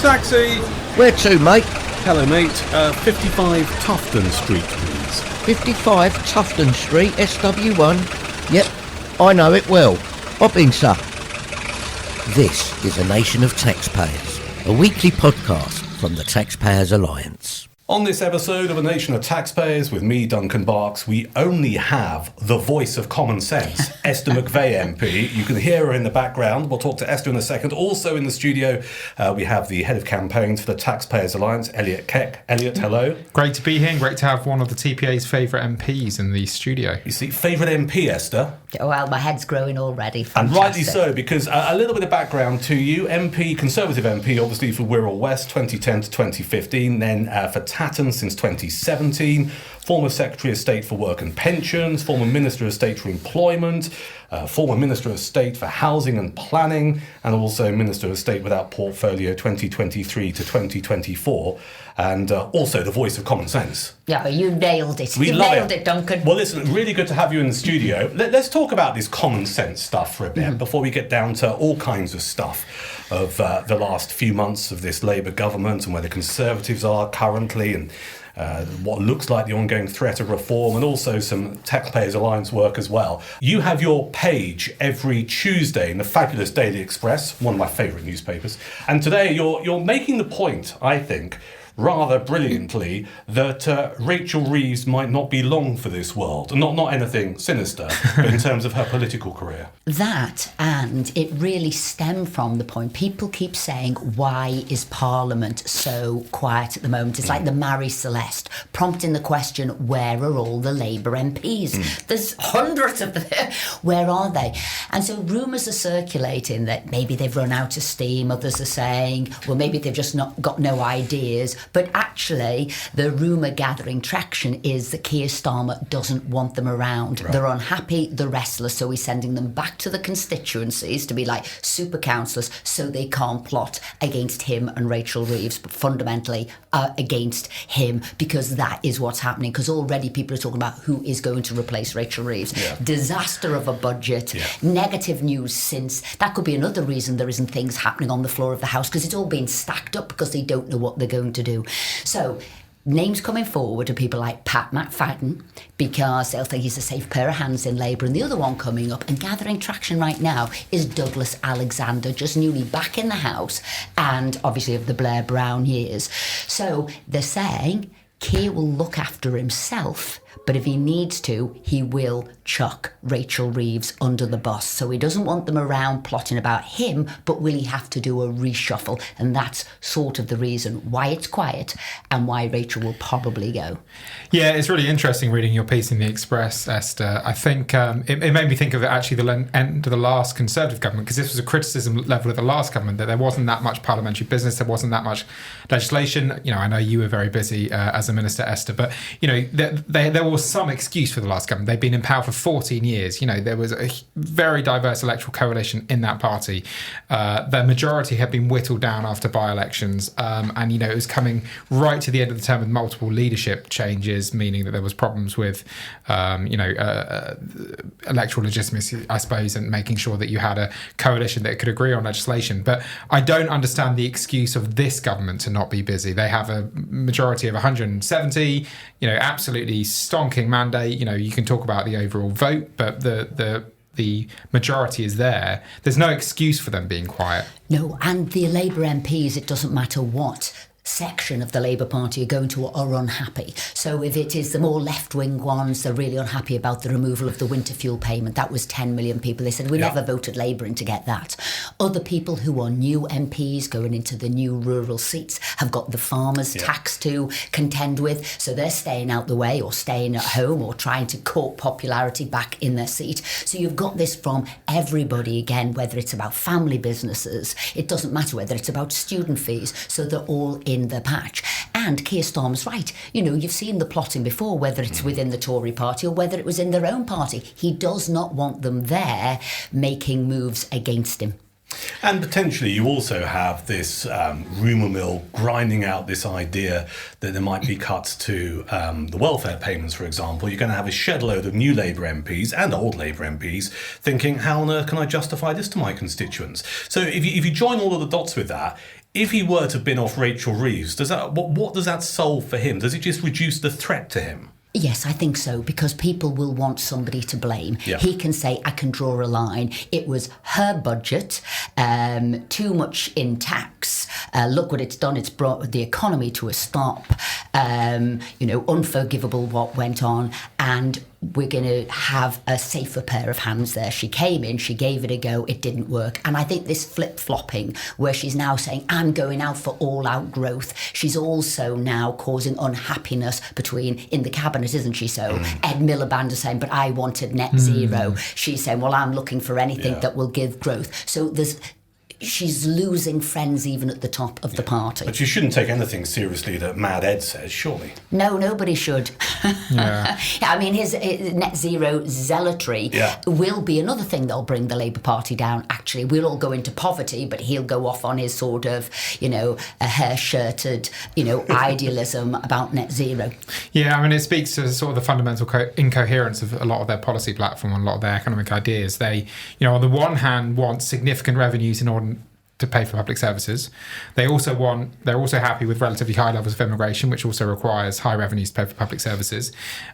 Taxi! Where to, mate? Hello, mate. 55 Tufton Street, please. 55 Tufton Street, SW1. Yep, I know it well. Hop in, sir. This is A Nation of Taxpayers, a weekly podcast from the Taxpayers Alliance. On this episode of A Nation of Taxpayers with me, Duncan Barks, we only have the voice of common sense, Esther McVey MP. You can hear her in the background. We'll talk to Esther in a second. Also in the studio, we have the head of campaigns for the Taxpayers Alliance, Elliot Keck. Elliot, hello. Great to be here and great to have one of the TPA's favourite MPs in the studio. You see, favourite MP, Esther? Well, my head's growing already. Fantastic. And rightly so, because a little bit of background to you. MP, Conservative MP, obviously for Wirral West, 2010 to 2015, then for Tatton since 2017, former Secretary of State for Work and Pensions, former Minister of State for Employment, former Minister of State for Housing and Planning, and also Minister of State without portfolio 2023 to 2024, and also the voice of common sense. Yeah, you nailed it. You nailed it, Duncan. Well, listen, really good to have you in the studio. Let's talk about this common sense stuff for a bit before we get down to all kinds of stuff of the last few months of this Labour government and where the Conservatives are currently and what looks like the ongoing threat of reform, and also some Taxpayers Alliance work as well. You have your page every Tuesday in the fabulous Daily Express, one of my favourite newspapers, and today you're making the point, I think, rather brilliantly, that Rachel Reeves might not be long for this world. Not anything sinister, but in terms of her political career. That, and it really stemmed from the point people keep saying, why is Parliament so quiet at the moment? It's like the Marie Celeste, prompting the question, where are all the Labour MPs? There's hundreds of them. Where are they? And so rumours are circulating that maybe they've run out of steam. Others are saying, well, maybe they've just not got no ideas. But actually, the rumour gathering traction is that Keir Starmer doesn't want them around. Right. They're unhappy, they're restless, so he's sending them back to the constituencies to be like super councillors so they can't plot against him and Rachel Reeves, but fundamentally against him, because that is what's happening. Because already people are talking about who is going to replace Rachel Reeves. Yeah. Disaster of a budget, negative news since. That could be another reason there isn't things happening on the floor of the House, because it's all been stacked up because they don't know what they're going to do. So names coming forward are people like Pat McFadden, because they'll think he's a safe pair of hands in Labour, and the other one coming up and gathering traction right now is Douglas Alexander, just newly back in the House and obviously of the Blair Brown years. So they're saying Keir will look after himself, but if he needs to, he will chuck Rachel Reeves under the bus. So he doesn't want them around plotting about him, but will he have to do a reshuffle? And that's sort of the reason why it's quiet and why Rachel will probably go. Yeah, it's really interesting reading your piece in the Express, Esther. I think it made me think of actually the end of the last Conservative government, because this was a criticism level of the last government, that there wasn't that much parliamentary business, there wasn't that much legislation. You know, I know you were very busy as a minister, Esther, but, you know, there was some excuse for the last government. They'd been in power for 14 years. You know, there was a very diverse electoral coalition in that party. The majority had been whittled down after by-elections, and, you know, it was coming right to the end of the term with multiple leadership changes, meaning that there was problems with, electoral legitimacy, I suppose, and making sure that you had a coalition that could agree on legislation. But I don't understand the excuse of this government to not be busy. They have a majority of 170, you know, absolutely stonking mandate. You know, you can talk about the overall vote, but the majority is there. There's no excuse for them being quiet. No, and the Labour MPs, it doesn't matter what section of the Labour Party are going to are unhappy. So if it is the more left-wing ones, they're really unhappy about the removal of the winter fuel payment. That was 10 million people. They said, we never voted Labour in to get that. Other people who are new MPs going into the new rural seats have got the farmers' tax to contend with. So they're staying out the way or staying at home or trying to court popularity back in their seat. So you've got this from everybody again, whether it's about family businesses, it doesn't matter whether it's about student fees. So they're all in the patch. And Keir Starmer's right. You know, you've seen the plotting before, whether it's within the Tory party or whether it was in their own party. He does not want them there making moves against him. And potentially you also have this rumour mill grinding out this idea that there might be cuts to the welfare payments, for example. You're going to have a shed load of new Labour MPs and old Labour MPs thinking, how on earth can I justify this to my constituents? So if you join all of the dots with that, if he were to bin off Rachel Reeves, what does that solve for him? Does it just reduce the threat to him? Yes, I think so, because people will want somebody to blame. Yeah. He can say, I can draw a line. It was her budget, too much in tax. Look what it's done. It's brought the economy to a stop. Unforgivable what went on. And we're going to have a safer pair of hands there. She came in, she gave it a go, it didn't work. And I think this flip-flopping, where she's now saying, I'm going out for all-out growth, she's also now causing unhappiness in the cabinet, isn't she? So Ed Miliband is saying, but I wanted net zero. She's saying, well, I'm looking for anything that will give growth. So she's losing friends even at the top of the party. But you shouldn't take anything seriously that Mad Ed says, surely. No, nobody should. Yeah. I mean, his net zero zealotry will be another thing that'll bring the Labour Party down. Actually, we'll all go into poverty, but he'll go off on his sort of, a hair-shirted, idealism about net zero. Yeah, I mean, it speaks to sort of the fundamental incoherence of a lot of their policy platform and a lot of their economic ideas. They, on the one hand, want significant revenues in order to pay for public services. They're also happy with relatively high levels of immigration, which also requires high revenues to pay for public services.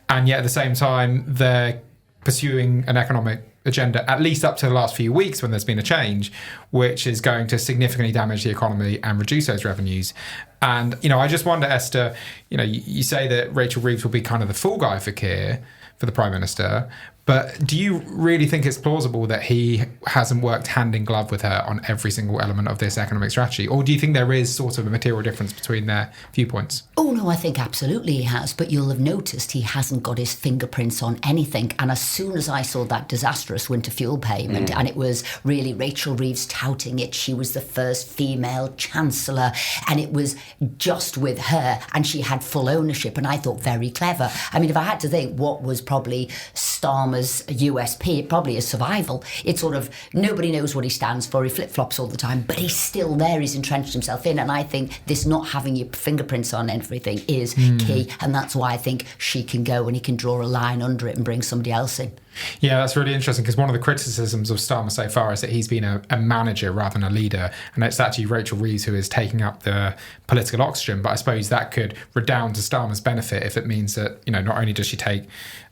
And yet at the same time, they're pursuing an economic agenda, at least up to the last few weeks when there's been a change, which is going to significantly damage the economy and reduce those revenues. And, I just wonder, Esther, you say that Rachel Reeves will be kind of the fall guy for Keir, for the Prime Minister, but do you really think it's plausible that he hasn't worked hand in glove with her on every single element of this economic strategy? Or do you think there is sort of a material difference between their viewpoints? Oh, no, I think absolutely he has. But you'll have noticed he hasn't got his fingerprints on anything. And as soon as I saw that disastrous winter fuel payment, and it was really Rachel Reeves touting it, she was the first female chancellor, and it was just with her, and she had full ownership. And I thought, very clever. I mean, if I had to think what was probably Starmer's USP, it probably is survival. It's sort of, nobody knows what he stands for, he flip-flops all the time, but he's still there, he's entrenched himself in, and I think this not having your fingerprints on everything is key, and that's why I think she can go and he can draw a line under it and bring somebody else in. Yeah, that's really interesting, because one of the criticisms of Starmer so far is that he's been a manager rather than a leader, and it's actually Rachel Reeves who is taking up the political oxygen. But I suppose that could redound to Starmer's benefit if it means that, not only does she take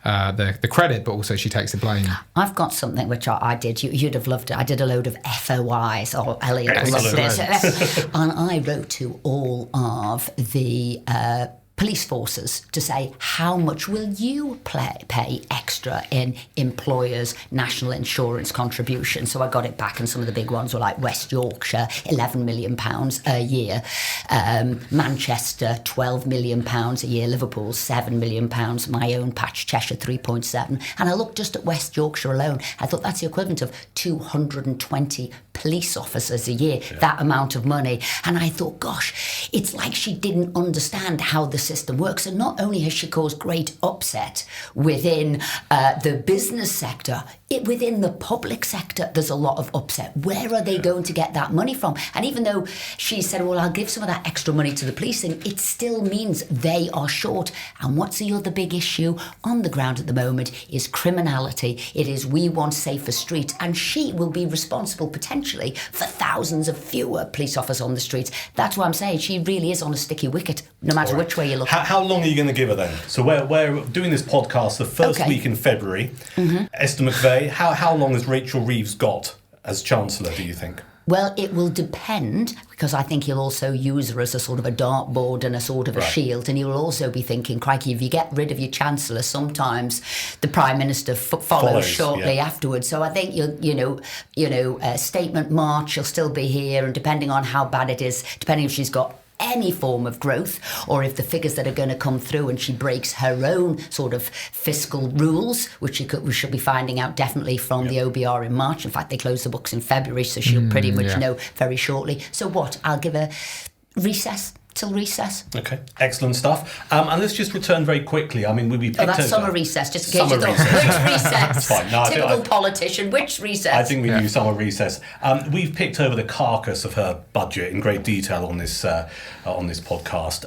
the credit, but also she takes the blame. I've got something which I did. You'd have loved it. I did a load of FOIs, or Elliot loved this. And I wrote to all of the police forces to say, how much will you pay extra in employers' national insurance contribution? So I got it back, and some of the big ones were like West Yorkshire, £11 million a year, Manchester, £12 million a year, Liverpool, £7 million, my own patch, Cheshire, 3.7. And I looked just at West Yorkshire alone. I thought that's the equivalent of 220 police officers a year, that amount of money. And I thought, gosh, it's like she didn't understand how the system works. And not only has she caused great upset within the business sector, within the public sector, there's a lot of upset. Where are they going to get that money from? And even though she said, well, I'll give some of that extra money to the policing, it still means they are short. And what's the other big issue on the ground at the moment is criminality. It is, we want safer streets. And she will be responsible potentially for thousands of fewer police officers on the streets. That's what I'm saying. She really is on a sticky wicket, no matter which way you look. How long are you going to give her then? So we're doing this podcast the first week in February. Esther McVey, how long has Rachel Reeves got as Chancellor, do you think? Well, it will depend, because I think he'll also use her as a sort of a dartboard and a sort of a shield, and he will also be thinking, crikey, if you get rid of your Chancellor, sometimes the Prime Minister follows shortly afterwards. So I think, a statement march, she'll still be here, and depending on how bad it is, depending if she's got any form of growth, or if the figures that are going to come through and she breaks her own sort of fiscal rules, which we should be finding out definitely from the OBR in March. In fact, they close the books in February, so she'll pretty much know very shortly. So what? I'll give her recess till recess. Okay, excellent stuff. And let's just return very quickly. I mean, we picked that's summer recess, just in case you thought, which recess? That's fine. No, typical politician, which recess? I think we knew summer recess. We've picked over the carcass of her budget in great detail on this podcast.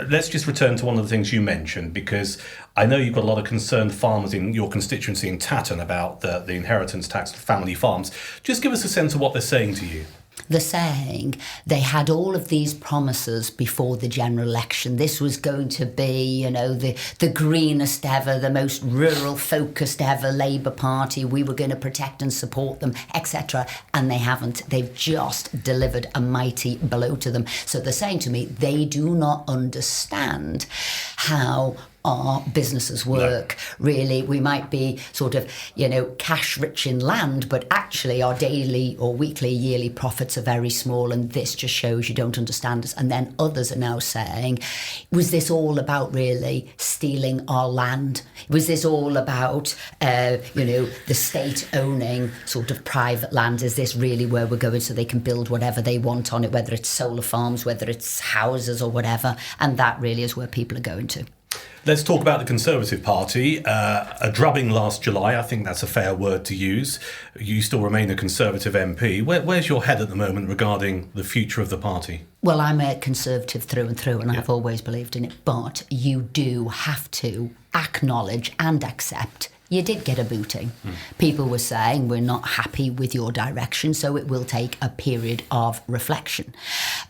Let's just return to one of the things you mentioned, because I know you've got a lot of concerned farmers in your constituency in Tatton about the inheritance tax for family farms. Just give us a sense of what they're saying to you. They're saying they had all of these promises before the general election. This was going to be, the greenest ever, the most rural-focused ever Labour Party. We were going to protect and support them, etc. And they haven't. They've just delivered a mighty blow to them. So they're saying to me, they do not understand how our businesses work. No. Really, we might be sort of, cash rich in land, but actually our daily or weekly, yearly profits are very small, and this just shows you don't understand us. And then others are now saying, was this all about really stealing our land? Was this all about, the state owning sort of private land? Is this really where we're going so they can build whatever they want on it, whether it's solar farms, whether it's houses or whatever? And that really is where people are going to. Let's talk about the Conservative Party. A drubbing last July, I think that's a fair word to use. You still remain a Conservative MP. Where's your head at the moment regarding the future of the party? Well, I'm a Conservative through and through, and I've always believed in it. But you do have to acknowledge and accept you did get a booting. People were saying, we're not happy with your direction, so it will take a period of reflection.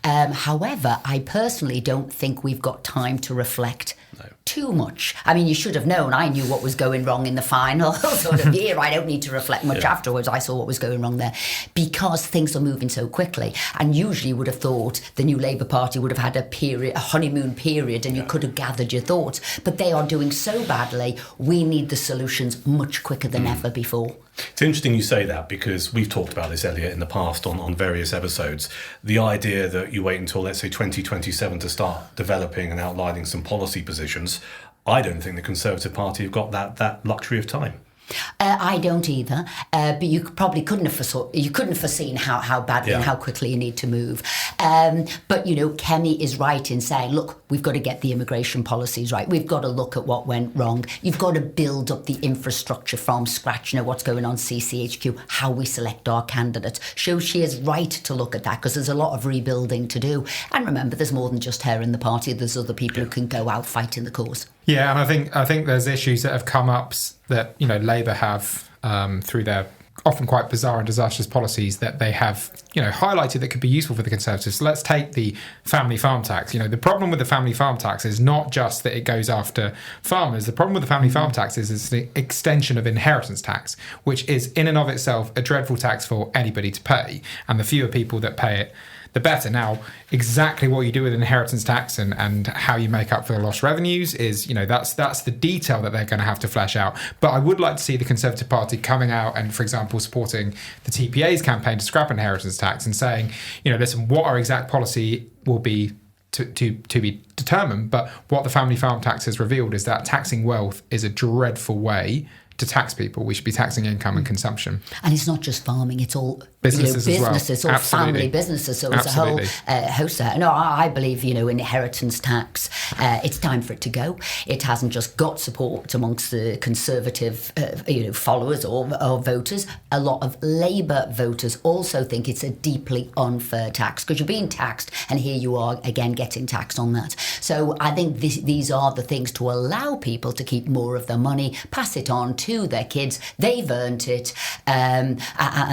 However, I personally don't think we've got time to reflect too much. I mean, you should have known. I knew what was going wrong in the final sort of year. I don't need to reflect much afterwards. I saw what was going wrong there because things are moving so quickly. And usually you would have thought the new Labour Party would have had a honeymoon period, and you could have gathered your thoughts. But they are doing so badly. We need the solutions much quicker than ever before. It's interesting you say that, because we've talked about this, Elliot, in the past on various episodes. The idea that you wait until, let's say, 2027 to start developing and outlining some policy positions. I don't think the Conservative Party have got that luxury of time. I don't either, but you probably couldn't have foreseen how badly and how quickly you need to move. But Kemi is right in saying, look, we've got to get the immigration policies right. We've got to look at what went wrong. You've got to build up the infrastructure from scratch. What's going on CCHQ, how we select our candidates. So she is right to look at that, because there's a lot of rebuilding to do. And remember, there's more than just her in the party. There's other people who can go out fighting the cause. Yeah, and I think there's issues that have come up that Labour have through their often quite bizarre and disastrous policies that they have highlighted that could be useful for the Conservatives. So let's take the family farm tax. The problem with the family farm tax is not just that it goes after farmers. The problem with the family farm tax is it's the extension of inheritance tax, which is in and of itself a dreadful tax for anybody to pay, and the fewer people that pay it, the better. Now, exactly what you do with inheritance tax and how you make up for the lost revenues is, that's the detail that they're going to have to flesh out. But I would like to see the Conservative Party coming out and, for example, supporting the TPA's campaign to scrap inheritance tax and saying, listen, what our exact policy will be to be determined. But what the family farm tax has revealed is that taxing wealth is a dreadful way to tax people. We should be taxing income and consumption. And it's not just farming, it's all businesses, businesses well. or family businesses. So it's a whole host there. No, I believe, inheritance tax, it's time for it to go. It hasn't just got support amongst the Conservative, followers or voters. A lot of Labour voters also think it's a deeply unfair tax, because you're being taxed, and here you are again getting taxed on that. So I think these are the things to allow people to keep more of their money, pass it on to their kids. They've earned it, and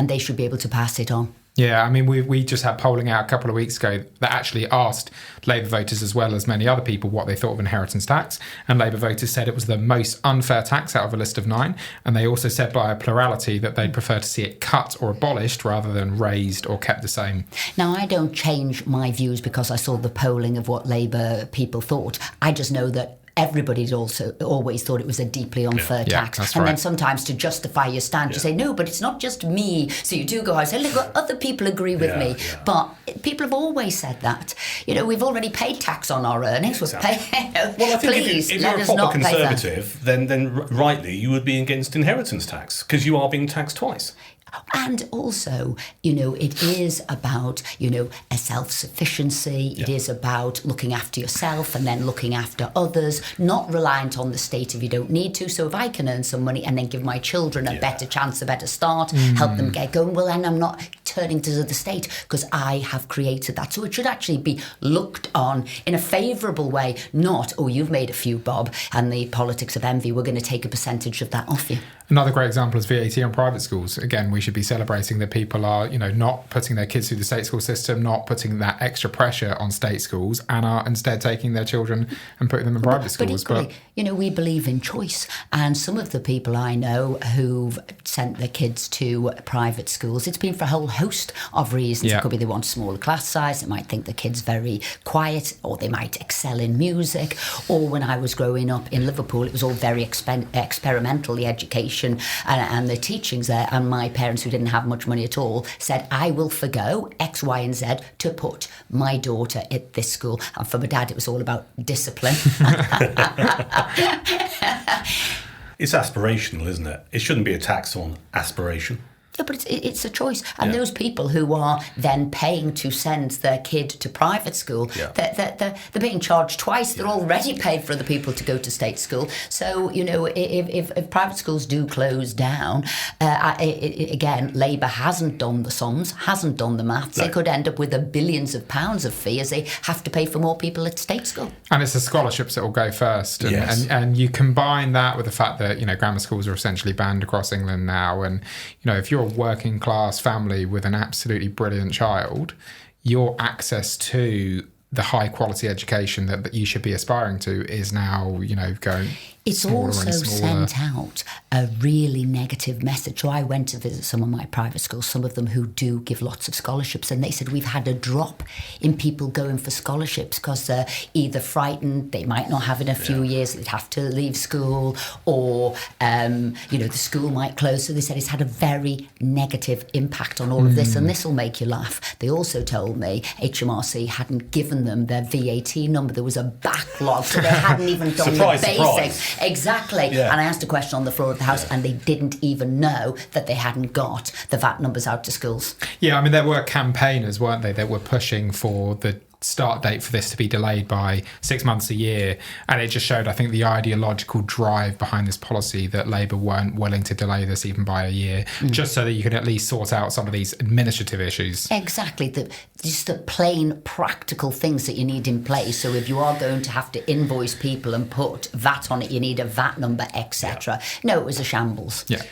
they should be able to pass it on. Yeah, I mean, we just had polling out a couple of weeks ago that actually asked Labour voters, as well as many other people, what they thought of inheritance tax. And Labour voters said it was the most unfair tax out of a list of 9. And they also said by a plurality that they'd prefer to see it cut or abolished rather than raised or kept the same. Now, I don't change my views because I saw the polling of what Labour people thought. I just know that everybody's also always thought it was a deeply unfair tax. That's and right. Then sometimes to justify your stand, you say, no, but it's not just me. So you do go out and say, look, other people agree with me. Yeah. But people have always said that. We've already paid tax on our earnings. Exactly. Well, I think if you're a proper Conservative, then rightly you would be against inheritance tax, because you are being taxed twice. And also, it is about, a self-sufficiency. It is about looking after yourself and then looking after others, not reliant on the state if you don't need to. So if I can earn some money and then give my children a better chance, a better start, help them get going, well, then I'm not turning to the state because I have created that. So it should actually be looked on in a favourable way, not, oh, you've made a few bob and the politics of envy, we're going to take a percentage of that off you. Another great example is VAT on private schools. Again, we should be celebrating that people are, not putting their kids through the state school system, not putting that extra pressure on state schools, and are instead taking their children and putting them in private schools. But equally, we believe in choice. And some of the people I know who've sent their kids to private schools, it's been for a whole host of reasons. Yeah. It could be they want a smaller class size, they might think the kid's very quiet, or they might excel in music. Or when I was growing up in Liverpool, it was all very experimental, the education and the teachings there, and my parents, who didn't have much money at all, said, I will forgo X, Y and Z to put my daughter at this school. And for my dad, it was all about discipline. It's aspirational, isn't it? It shouldn't be a tax on aspiration. Yeah, but it's a choice. And those people who are then paying to send their kid to private school, they're being charged twice. They're already paid for other people to go to state school. So, if private schools do close down, again, Labour hasn't done the sums, hasn't done the maths. No. They could end up with billions of pounds of fee as they have to pay for more people at state school. And it's the scholarships that will go first. And you combine that with the fact that, grammar schools are essentially banned across England now. And, if you're a working class family with an absolutely brilliant child, your access to the high quality education that you should be aspiring to is now, going. It's also sent out a really negative message. So I went to visit some of my private schools, some of them who do give lots of scholarships, and they said we've had a drop in people going for scholarships because they're either frightened, they might not have it in a few years, they'd have to leave school, or, the school might close. So they said it's had a very negative impact on all of this, and this will make you laugh. They also told me HMRC hadn't given them their VAT number. There was a backlog, so they hadn't even done the basics. Surprise. Exactly. Yeah. And I asked a question on the floor of the House, and they didn't even know that they hadn't got the VAT numbers out to schools. Yeah, there were campaigners, weren't they, that were pushing for the start date for this to be delayed by 6 months, a year, and it just showed, I think, the ideological drive behind this policy that Labour weren't willing to delay this even by a year, just so that you could at least sort out some of these administrative issues. Exactly, just the plain practical things that you need in place. So if you are going to have to invoice people and put VAT on it, you need a VAT number, etc. No, it was a shambles. Yeah.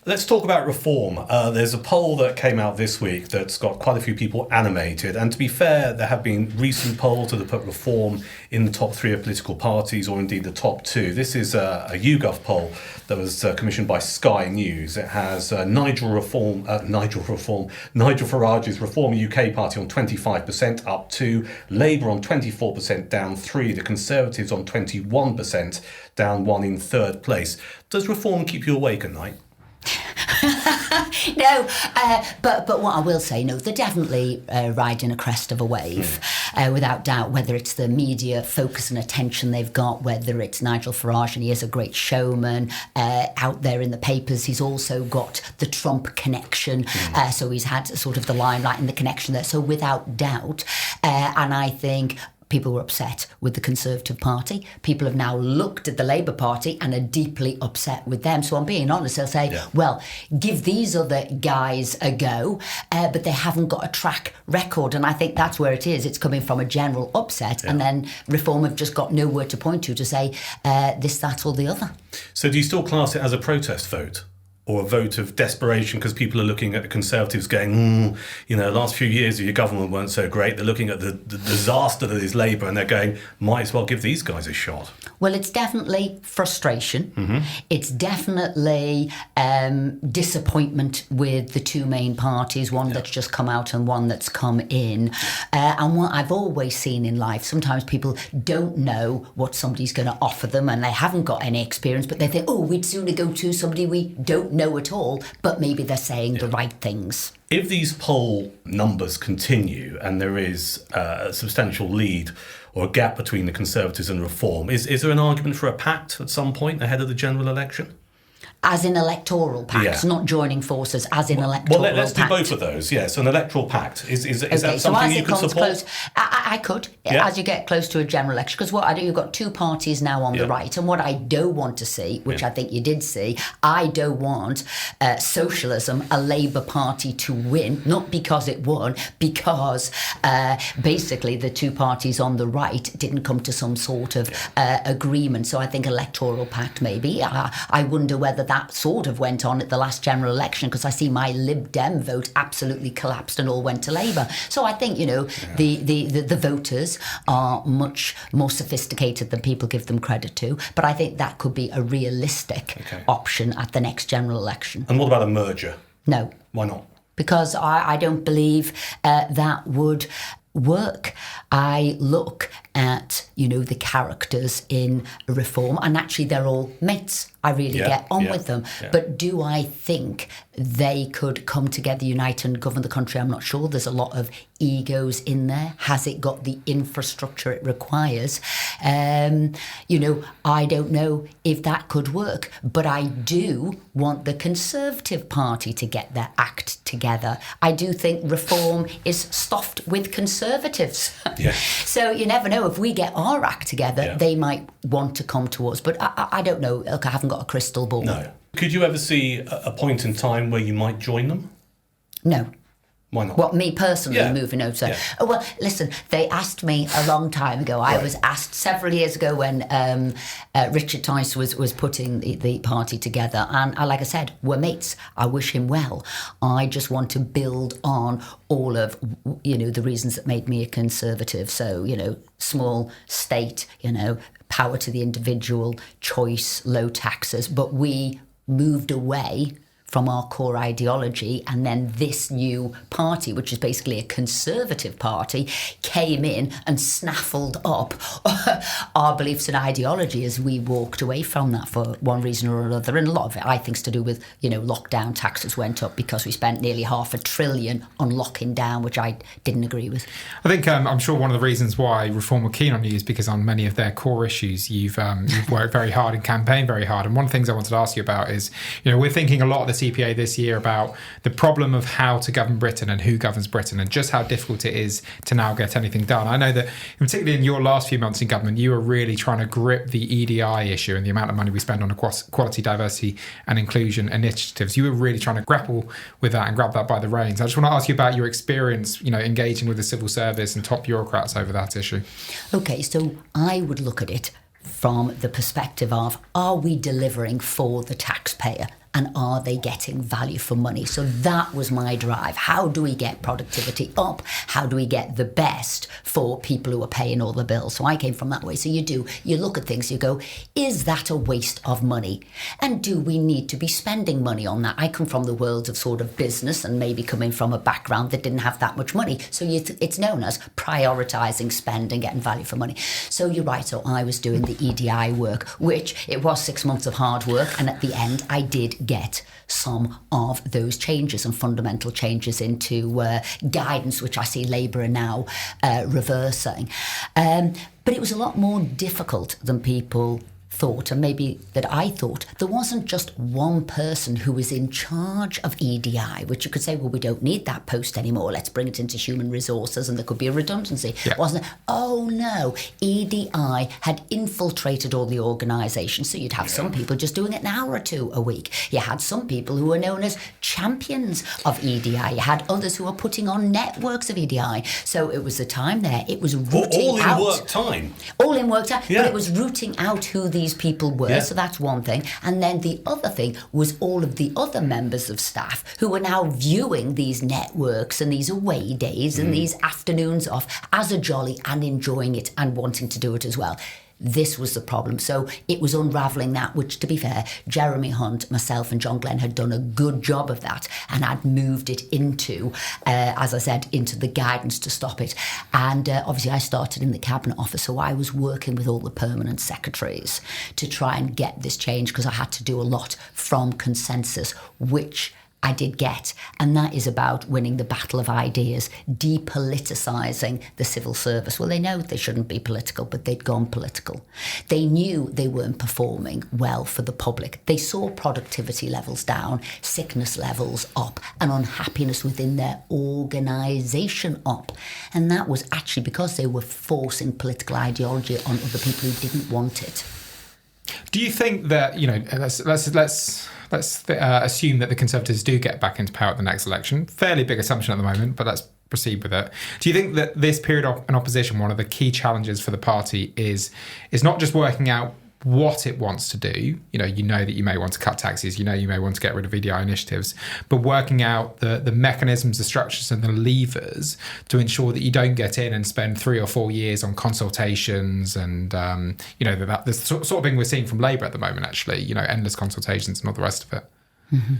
Let's talk about reform. There's a poll that came out this week that's got quite a few people animated. And to be fair, there have been recent polls that have put reform in the top 3 of political parties, or indeed the top 2. This is a YouGov poll that was commissioned by Sky News. It has Nigel Farage's Reform UK Party on 25%, up 2. Labour on 24%, down 3. The Conservatives on 21%, down 1 in third place. Does reform keep you awake at night? No, but what I will say, they're definitely riding a crest of a wave, without doubt, whether it's the media focus and attention they've got, whether it's Nigel Farage, and he is a great showman out there in the papers. He's also got the Trump connection, so he's had sort of the limelight and the connection there. So without doubt, and I think people were upset with the Conservative Party. People have now looked at the Labour Party and are deeply upset with them. So I'm being honest, they'll say, well, give these other guys a go, but they haven't got a track record. And I think that's where it is. It's coming from a general upset, and then Reform have just got nowhere to point to say this, that or the other. So do you still class it as a protest vote? Or a vote of desperation because people are looking at the Conservatives going, last few years of your government weren't so great. They're looking at the disaster that is Labour, and they're going, might as well give these guys a shot. Well, it's definitely frustration. It's definitely disappointment with the 2 main parties, one that's just come out and one that's come in. And what I've always seen in life, sometimes people don't know what somebody's going to offer them, and they haven't got any experience, but they think, we'd sooner go to somebody we don't know at all, but maybe they're saying the right things. If these poll numbers continue and there is a substantial lead or a gap between the Conservatives and Reform, is there an argument for a pact at some point ahead of the general election? As in electoral pact, not joining forces, as in electoral pact. Well, let's do both of those, yes. An electoral pact. Is that something you can support? I could, as you get close to a general election, because what I do, you've got two parties now on the right, and what I don't want to see, which I think you did see, I don't want socialism, a Labour Party to win, not because it won, because basically the two parties on the right didn't come to some sort of agreement. So I think Electoral Pact maybe. I wonder whether that sort of went on at the last general election, because I see my Lib Dem vote absolutely collapsed and all went to Labour. So I think, the voters are much more sophisticated than people give them credit to. But I think that could be a realistic option at the next general election. And what about a merger? No. Why not? Because I don't believe that would work. I look at, the characters in Reform, and actually they're all mates. I really get on with them. Yeah. But do I think they could come together, unite and govern the country? I'm not sure. There's a lot of egos in there. Has it got the infrastructure it requires? I don't know if that could work. But I do want the Conservative Party to get their act together. I do think Reform is stuffed with Conservatives. Yeah. So you never know. If we get our act together, they might want to come to us. But I don't know. Look, I haven't got a crystal ball. No. Could you ever see a point in time where you might join them? No. Why not? What, me personally, moving over? Oh, well, listen, they asked me a long time ago. I was asked several years ago when Richard Tice was putting the party together. And like I said, we're mates. I wish him well. I just want to build on all of, the reasons that made me a Conservative. So, small state, power to the individual, choice, low taxes. But we moved away from our core ideology, and then this new party, which is basically a Conservative party, came in and snaffled up our beliefs and ideology as we walked away from that for one reason or another. And a lot of it, I think, is to do with, lockdown. Taxes went up because we spent nearly $500 billion on locking down, which I didn't agree with. I think I'm sure one of the reasons why Reform were keen on you is because on many of their core issues, you've worked very hard and campaigned very hard. And one of the things I wanted to ask you about is, we're thinking a lot of the CPA this year about the problem of how to govern Britain and who governs Britain and just how difficult it is to now get anything done. I know that particularly in your last few months in government, you were really trying to grip the EDI issue and the amount of money we spend on equality, diversity and inclusion initiatives. You were really trying to grapple with that and grab that by the reins. I just want to ask you about your experience, engaging with the civil service and top bureaucrats over that issue. Okay, so I would look at it from the perspective of, are we delivering for the taxpayer? And are they getting value for money? So that was my drive. How do we get productivity up? How do we get the best for people who are paying all the bills? So I came from that way. So you look at things, you go, is that a waste of money? And do we need to be spending money on that? I come from the world of sort of business and maybe coming from a background that didn't have that much money. So it's known as prioritising spend and getting value for money. So you're right. So I was doing the EDI work, which it was 6 months of hard work. And at the end, I did get some of those changes and fundamental changes into guidance, which I see Labour are now reversing. But it was a lot more difficult than people thought, and maybe that I thought. There wasn't just one person who was in charge of EDI, which you could say, well, we don't need that post anymore. Let's bring it into human resources and there could be a redundancy. Yeah. Wasn't it? Oh, no. EDI had infiltrated all the organisations. So you'd have some people just doing it an hour or two a week. You had some people who were known as champions of EDI. You had others who were putting on networks of EDI. So it was the time there. It was rooting out. All in work time. All in work time. Yeah. But it was rooting out who these people were. Yeah. So that's one thing. And then the other thing was all of the other members of staff who were now viewing these networks and these away days and these afternoons off as a jolly and enjoying it and wanting to do it as well. This was the problem. So it was unravelling that, which, to be fair, Jeremy Hunt, myself and John Glenn had done a good job of that and had moved it into, as I said, into the guidance to stop it. And obviously I started in the Cabinet Office, so I was working with all the permanent secretaries to try and get this change because I had to do a lot from consensus, which I did get, and that is about winning the battle of ideas, depoliticising the civil service. Well, they know they shouldn't be political, but they'd gone political. They knew they weren't performing well for the public. They saw productivity levels down, sickness levels up, and unhappiness within their organisation up. And that was actually because they were forcing political ideology on other people who didn't want it. Do you think that, let's assume that the Conservatives do get back into power at the next election? Fairly big assumption at the moment, but let's proceed with it. Do you think that this period in opposition, one of the key challenges for the party is not just working out what it wants to do? You know that you may want to cut taxes, you may want to get rid of VDI initiatives, but working out the mechanisms, the structures and the levers to ensure that you don't get in and spend 3 or 4 years on consultations and, the sort of thing we're seeing from Labour at the moment, actually, endless consultations and all the rest of it. Mm-hmm.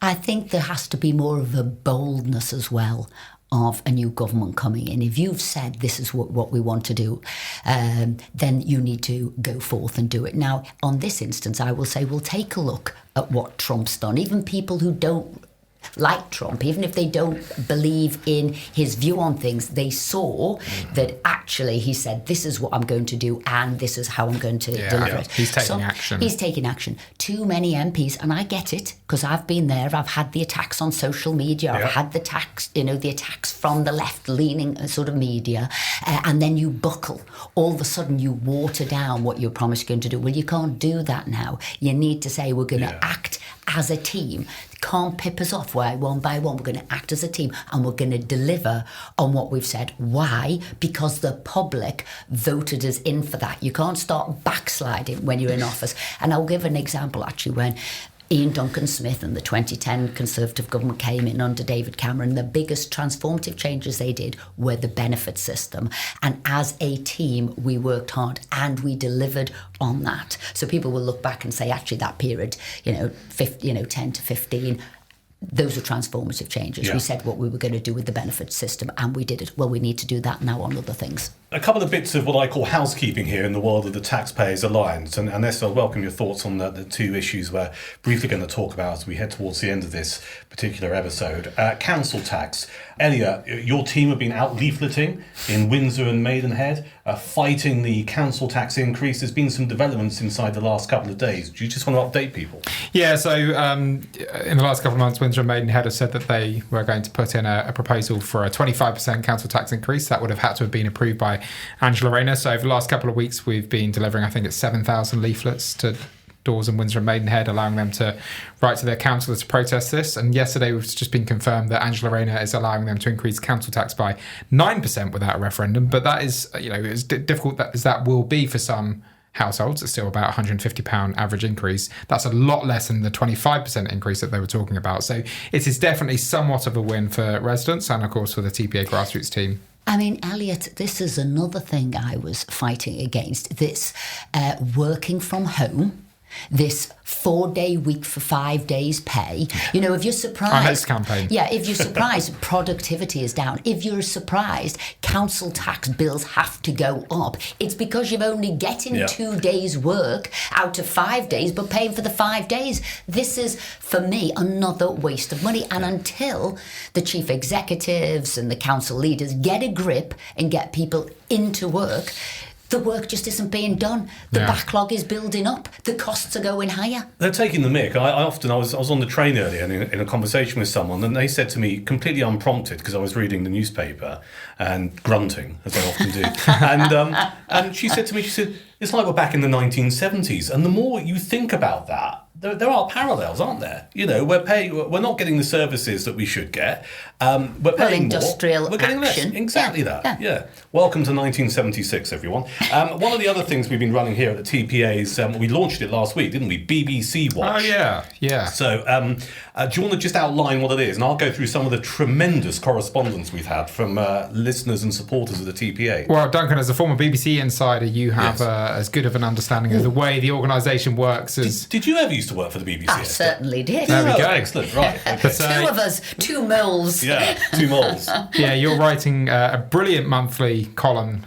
I think there has to be more of a boldness as well of a new government coming in. If you've said this is what we want to do, then you need to go forth and do it. Now, on this instance, I will say we'll take a look at what Trump's done. Even people who don't like Trump, even if they don't believe in his view on things, they saw that actually he said, this is what I'm going to do and this is how I'm going to deliver it. He's taking action. He's taking action. Too many MPs, and I get it, because I've been there, I've had the attacks on social media, I've had the attacks from the left-leaning sort of media, and then you buckle. All of a sudden you water down what you promised you're going to do. Well, you can't do that now. You need to say we're going to act as a team. Can't pip us off one by one. We're going to act as a team and we're going to deliver on what we've said. Why? Because the public voted us in for that. You can't start backsliding when you're in office. And I'll give an example, actually, when Ian Duncan Smith and the 2010 Conservative government came in under David Cameron, the biggest transformative changes they did were the benefit system. And as a team, we worked hard and we delivered on that. So people will look back and say, actually, that period, 10 to 15, those were transformative changes. We said what we were going to do with the benefit system and we did it. Well, we need to do that now on other things. A couple of bits of what I call housekeeping here in the world of the Taxpayers Alliance. And Esther, I welcome your thoughts on the two issues we're briefly going to talk about as we head towards the end of this particular episode. Council tax. Elliot, your team have been out leafleting in Windsor and Maidenhead, fighting the council tax increase. There's been some developments inside the last couple of days. Do you just want to update people? Yeah, so in the last couple of months, Windsor and Maidenhead have said that they were going to put in a proposal for a 25% council tax increase. That would have had to have been approved by Angela Rayner. So over the last couple of weeks, we've been delivering, I think it's 7,000 leaflets to doors in Windsor and Maidenhead, allowing them to write to their councillors to protest this. And yesterday, it's just been confirmed that Angela Rayner is allowing them to increase council tax by 9% without a referendum. But that is, as difficult as that will be for some households. It's still about £150 average increase. That's a lot less than the 25% increase that they were talking about. So it is definitely somewhat of a win for residents and, of course, for the TPA grassroots team. I mean, Elliot, this is another thing I was fighting against. This working from home, this 4-day week for 5 days pay. If you're surprised... Our next campaign. Yeah, if you're surprised, productivity is down. If you're surprised, council tax bills have to go up. It's because you're only getting 2 days' work out of 5 days, but paying for the 5 days. This is, for me, another waste of money. And until the chief executives and the council leaders get a grip and get people into work, the work just isn't being done. The backlog is building up. The costs are going higher. They're taking the mick. I was on the train earlier and in a conversation with someone, and they said to me, completely unprompted, because I was reading the newspaper and grunting, as I often do. And she said to me, it's like we're back in the 1970s. And the more you think about that, there are parallels, aren't there? We're not getting the services that we should get. We're paying industrial more. We're getting action. less. Exactly that. Yeah. Welcome to 1976, everyone. One of the other things we've been running here at the TPA is we launched it last week, didn't we? BBC Watch. Oh yeah. So do you want to just outline what it is, and I'll go through some of the tremendous correspondence we've had from listeners and supporters of the TPA. Well, Duncan, as a former BBC insider, you have as good of an understanding of the way the organisation works as. Did you ever used to to work for the BBC. I Esther? certainly did. There we go. Excellent, right. Okay. Two of us, two moles. Yeah, 2 moles. Yeah, you're writing a brilliant monthly column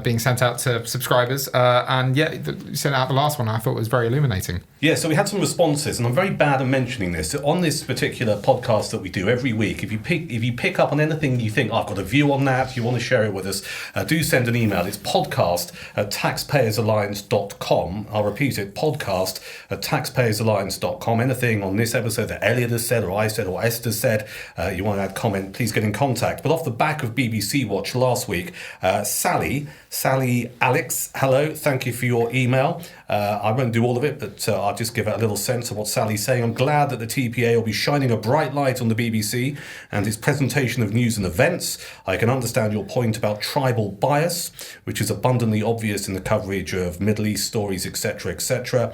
being sent out to subscribers. And yeah, you sent out the last one I thought was very illuminating. Yeah, so we had some responses, and I'm very bad at mentioning this. On this particular podcast that we do every week, if you pick up on anything you think, I've got a view on that, you want to share it with us, do send an email. It's podcast@taxpayersalliance.com. I'll repeat it, podcast@taxpayersalliance.com. Anything on this episode that Elliot has said, or I said, or Esther said, you want to add comment, please get in contact. But off the back of BBC Watch last week, Sally Alex, hello, thank you for your email. I won't do all of it, but I'll just give it a little sense of what Sally's saying. I'm glad that the TPA will be shining a bright light on the BBC and its presentation of news and events. I can understand your point about tribal bias, which is abundantly obvious in the coverage of Middle East stories, etc., etc.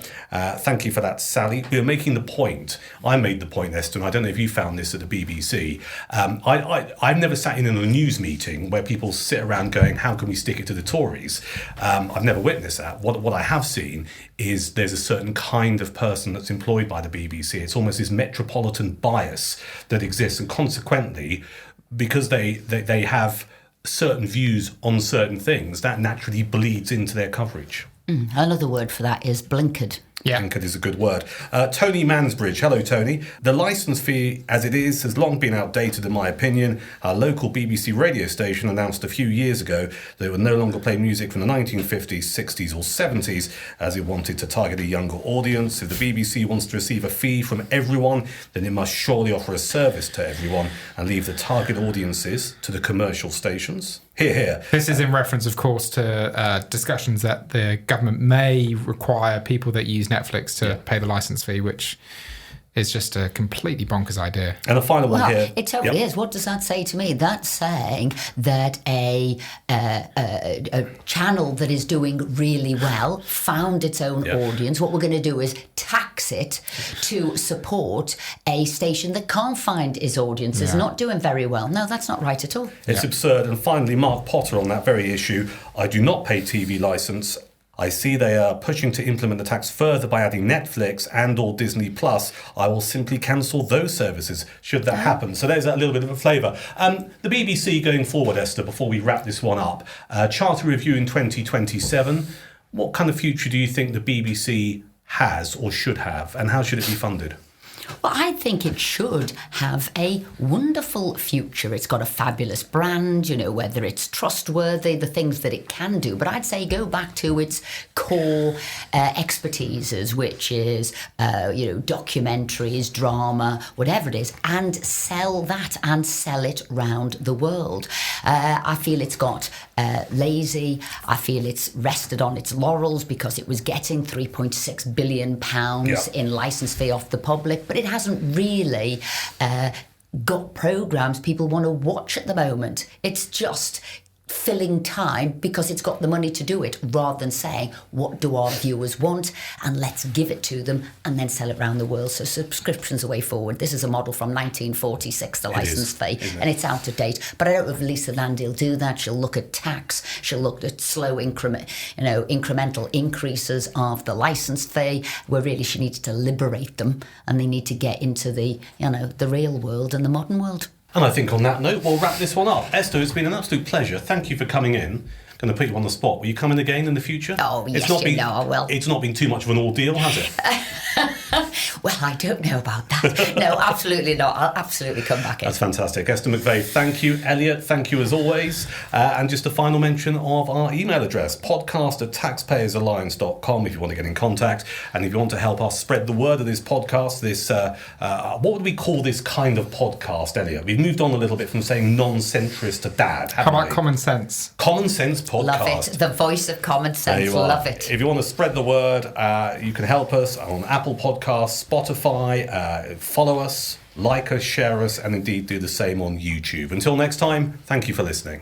Thank you for that, Sally. We're making the point. I made the point, Esther, and I don't know if you found this at the BBC. I've never sat in a news meeting where people sit around going, how can we stick it to the Tories? I've never witnessed that. What I have seen is there's a certain kind of person that's employed by the BBC. It's almost this metropolitan bias that exists, and consequently, because they have certain views on certain things, that naturally bleeds into their coverage. Another word for that is blinkered. Yeah. Blinkered is a good word. Tony Mansbridge. Hello, Tony. The licence fee, as it is, has long been outdated, in my opinion. Our local BBC radio station announced a few years ago that it would no longer play music from the 1950s, 60s or 70s, as it wanted to target a younger audience. If the BBC wants to receive a fee from everyone, then it must surely offer a service to everyone and leave the target audiences to the commercial stations. Hear, hear. This is in reference, of course, to discussions that the government may require people that use Netflix to pay the licence fee, which is just a completely bonkers idea. And a final one here. It totally is. What does that say to me? That's saying that a channel that is doing really well found its own audience. What we're going to do is tax it to support a station that can't find its audience, is not doing very well. No, that's not right at all. It's absurd. And finally, Mark Potter on that very issue. I do not pay TV licence. I see they are pushing to implement the tax further by adding Netflix and or Disney Plus. I will simply cancel those services should that happen. So there's a little bit of a flavour. The BBC going forward, Esther, before we wrap this one up, Charter Review in 2027. What kind of future do you think the BBC has or should have, and how should it be funded? Well, I think it should have a wonderful future. It's got a fabulous brand, whether it's trustworthy, the things that it can do. But I'd say go back to its core expertises, which is, documentaries, drama, whatever it is, and sell that and sell it round the world. I feel it's got lazy. I feel it's rested on its laurels because it was getting £3.6 billion in licence fee off the public, but it hasn't really got programmes people want to watch at the moment. It's just filling time because it's got the money to do it, rather than saying, what do our viewers want, and let's give it to them and then sell it around the world. So subscription's a way forward. This is a model from 1946, the licence fee, and it's out of date. But I don't know if Lisa Landry will do that. She'll look at tax. She'll look at slow incremental increases of the licence fee, where really she needs to liberate them, and they need to get into the real world and the modern world. And I think on that note, we'll wrap this one up. Esther, it's been an absolute pleasure. Thank you for coming in. Going to put you on the spot. Will you come in again in the future? Oh, yes, I will. It's not been too much of an ordeal, has it? Well, I don't know about that. No, absolutely not. I'll absolutely come back in. That's fantastic. Esther McVey, thank you. Elliot, thank you as always. And just a final mention of our email address, podcast@taxpayersalliance.com if you want to get in contact. And if you want to help us spread the word of this podcast, what would we call this kind of podcast, Elliot? We've moved on a little bit from saying non-centrist to dad, How about common sense? Common sense podcast. Love it. The voice of common sense. Love it. If you want to spread the word, you can help us on Apple Podcasts, Spotify. Follow us, like us, share us, and indeed do the same on YouTube. Until next time, thank you for listening.